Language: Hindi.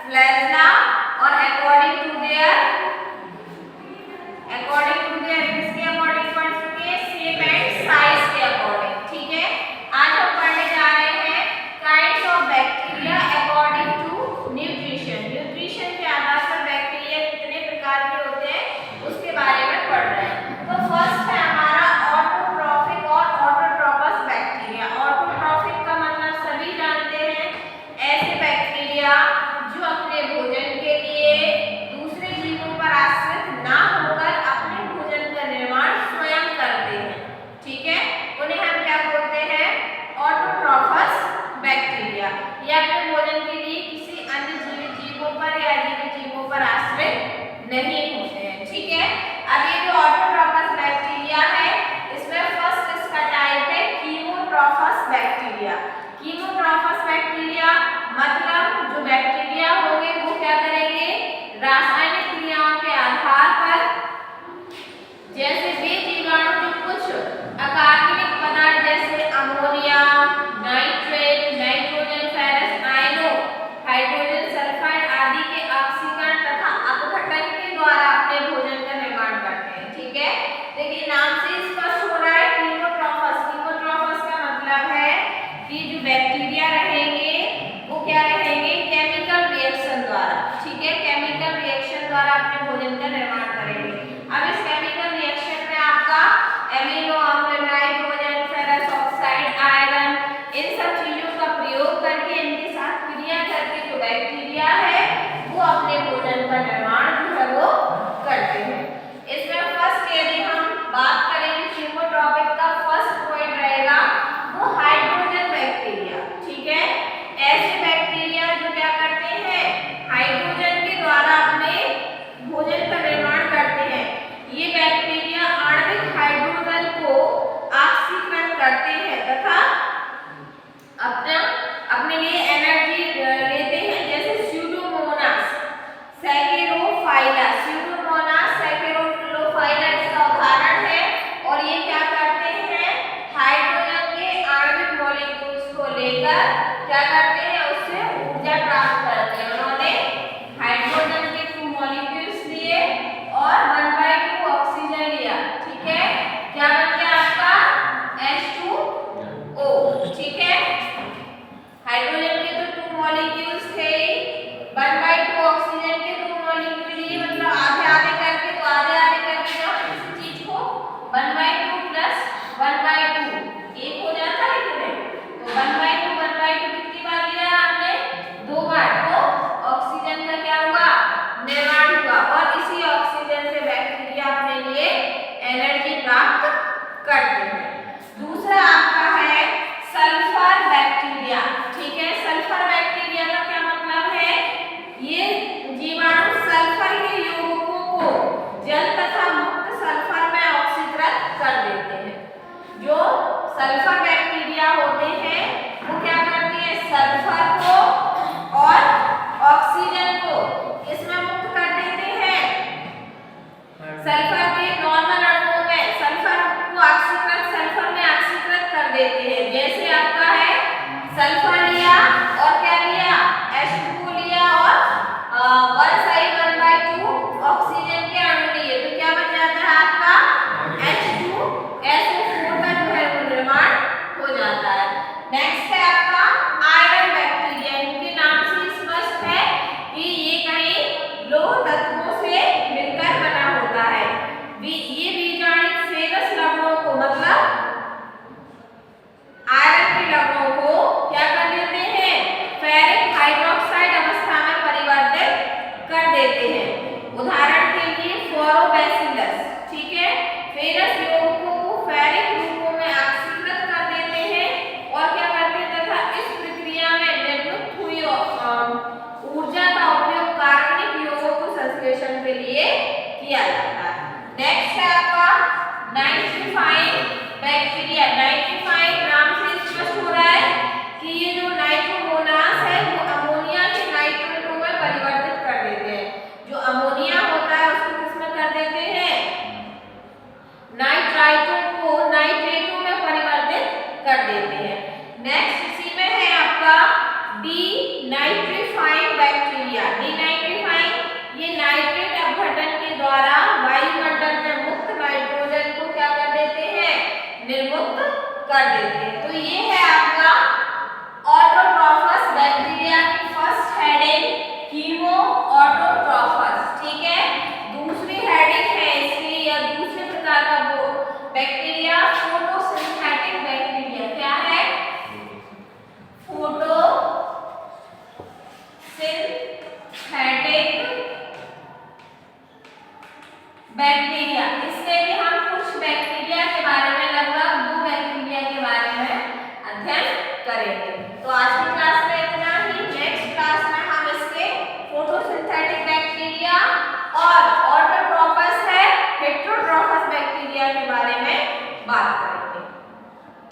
फ्लैजला और अकॉर्डिंग टू देयर किसके अकॉर्डिंग पढ़ चुके हैं, शेप एंड साइज के अकॉर्डिंग। ठीक है, आज हम पढ़ने जा रहे हैं kinds of bacteria according to nutrition. Nutrition के आधार पर बैक्टीरिया कितने प्रकार के होते हैं उसके बारे में पढ़ रहे हैं। तो फर्स्ट है हमारा ऑटोट्रॉफिक और ऑटोट्रॉपस बैक्टीरिया। ऑटोट्रॉफिक का मतलब सभी जानते हैं, ऐसे बैक्टीरिया जो अपने भोजन के लिए दूसरे जीवों पर आश्रित ना होकर अपने भोजन का निर्माण स्वयं करते हैं। ठीक है, उन्हें हम क्या बोलते हैं, ऑटोट्रॉफस बैक्टीरिया। ये अपने भोजन के लिए किसी अन्य जीवित जीवों पर या अजीवित जीवों पर आश्रित नहीं होते हैं। ठीक है, अब ये जो ऑटोट्रॉपस बैक्टीरिया है इसमें फर्स्ट इसका टाइप है कीमोट्रॉफस बैक्टीरिया। कीमोट्रॉफस बैक्टीरिया मतलब जो बैक्टीरिया होंगे वो क्या करेंगे, रासायनिक क्रियाओं के आधार पर, जैसे वे जीवाणु जो कुछ अकार्बनिक पदार्थ जैसे अमोनिया, नाइट्रेट, नाइट्रोजन, फेरस आयनों, हाइड्रोजन सल्फाइड आदि के ऑक्सीकरण तथा अपघटन के द्वारा अपने भोजन का निर्माण करते हैं। ठीक है, देखिए नाम से स्पष्ट हो रहा है कीमोट्रॉफस। कीमोट्रॉफस का मतलब है कि जो बैक्टीरिया रहेंगे वो क्या रहेंगे, केमिकल रिएक्शन द्वारा। ठीक है, केमिकल रिएक्शन द्वारा अपने भोजन का निर्माण करेंगे। अब इस केमिकल रिएक्शन में आपका एमिनो अम्ल, नाइट्रोजन, फेरस ऑक्साइड, आयरन, इन सब चीजों का प्रयोग करके इनके साथ क्रिया करके जो बैक्टीरिया है वो अपने भोजन का निर्माण जो है वो करते हैं। इसमें फर्स्ट यदि हम बात करें कीमोट्रॉपिक का फर्स्ट पॉइंट रहेगा वो हाइड्रोजन बैक्टीरिया। ठीक है, ऐसे बैक्टीरिया जो क्या करते हैं, हाइड्रोजन के द्वारा अपने भोजन का निर्माण करते हैं। ये बैक्टीरिया आणविक हाइड्रोजन को ऑक्सीकरण करते हैं तथा अपने लिए एनर्जी लेते हैं। जैसे स्यूडोमोनास, कर देते हैं। तो ये है आपका ऑटोट्रॉफस बैक्टीरिया की फर्स्ट हेडिंग, कीमो ऑटोट्रॉफस। ठीक है, दूसरी हेडिंग है इसकी या दूसरे प्रकार का वो बैक्टीरिया फोटोसिंथेटिक बैक्टीरिया। क्या है? Photosynthetic bacteria. इसमें भी हम कुछ बैक्टीरिया के बारे में, लगभग 2 बैक्टीरिया के बारे में अध्ययन करेंगे। तो आज की क्लास में इतना ही। नेक्स्ट क्लास में हम इसके फोटोसिंथेटिक बैक्टीरिया और ऑटोट्रॉफस है हेटेरोट्रॉफस बैक्टीरिया के बारे में बात करेंगे।